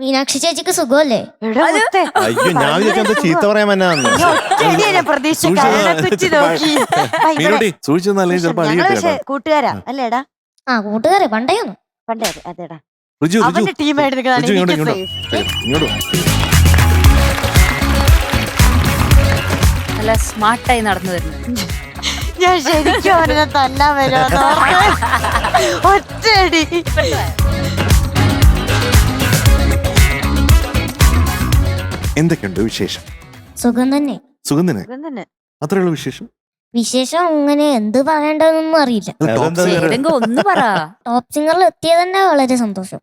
മീനാക്ഷി ചേച്ചിക്ക് സുഖമല്ലേ? അയ്യോ ഞാൻ വിചാരിച്ചെന്താ ചീത്ത പറയാൻ വന്നാന്ന്. സൂക്ഷിച്ചെന്നല്ലേ ചിലപ്പോ കൂട്ടുകാരാ അല്ലേടാ? ആ കൂട്ടുകാരെ പണ്ടേയൊന്നും. പണ്ടേ അതെടാ. ഋജു അവന്റെ ടീമായിട്ട് ഇങ്ങോട്ട് നല്ല സ്മാർട്ടായി നടന്നു വരുന്നത്. ഞാൻ ശരിക്കും അവനെ തല്ലാൻ വരുമെന്ന് ഒറ്റയടി. എന്തൊക്കെയുണ്ട് വിശേഷം? സുഖം തന്നെ. സുഖം തന്നെ. അത്രയുള്ള വിശേഷം. വിശേഷം അങ്ങനെ എന്ത് പറയേണ്ടതെന്നൊന്നും അറിയില്ല. ഏതെങ്കിലും ഒന്ന് പറ. ടോപ്പ് സിംഗറിൽ എത്തിയത് തന്നെ വളരെ സന്തോഷം.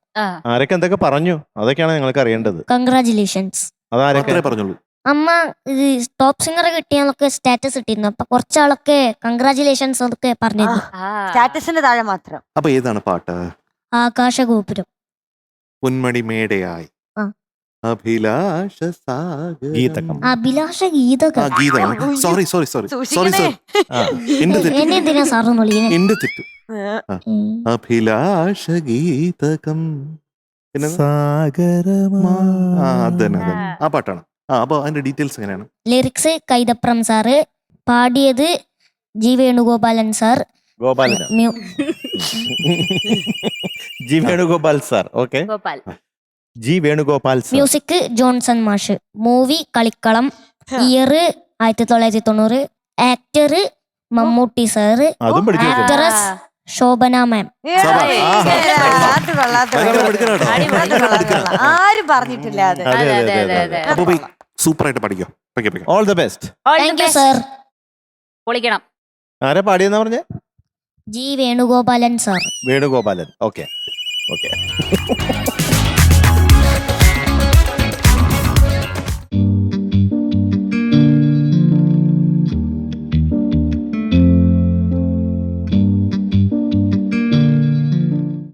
ആരൊക്കെ എന്തൊക്കെ പറഞ്ഞു അതൊക്കെയാണ് ഞങ്ങൾക്ക് അറിയേണ്ടത്. കൺഗ്രാചുലേഷൻസ്. അതാരൊക്കെ പറഞ്ഞോളൂ. അമ്മ ഇത് ടോപ്പ് സിംഗർ കിട്ടിയെന്നൊക്കെ സ്റ്റാറ്റസ് ഇട്ടിരുന്നു. അപ്പൊ കുറച്ചാളൊക്കെ കൺഗ്രാചുലേഷൻസ് ഒക്കെ പറഞ്ഞിരുന്നു. സ്റ്റാറ്റസിന്റെ താഴെ മാത്രം. അപ്പൊ ഏതാണ് പാട്ട്? ആകാശഗോപുരം. പൊന്മണി മേടയായി അഭിലാഷ ഗീതകം. അഭിലാഷ ഗീതകം. സോറി എന്നെ എന്തിനാ സാറ് വിളിക്കുന്നത്? എന്റെ തെറ്റ്. അഭിലാഷ ഗീതകം ആ പാട്ടാണ്. അപ്പൊ അതിന്റെ ഡീറ്റെയിൽസ് എങ്ങനെയാണ്? ലിറിക്സ് കൈതപ്രം സാറ്, പാടിയത് G Venugopalan sir. G Venugopal sir. Okay. G Venugopal sir. Music Johnson മാഷ്. Movie Kalikkalam. Year 1990. Actor Mammootty sir. Actress Shobana ma'am. ആരും പറഞ്ഞിട്ടില്ല അത്. സൂപ്പറായിട്ട് പഠിക്കോ. All the best. Thank you sir. പൊളിക്കണം. ആരാ പാടിയെന്നാ പറഞ്ഞേ? G Venugopalan sir. Venugopalan. Okay.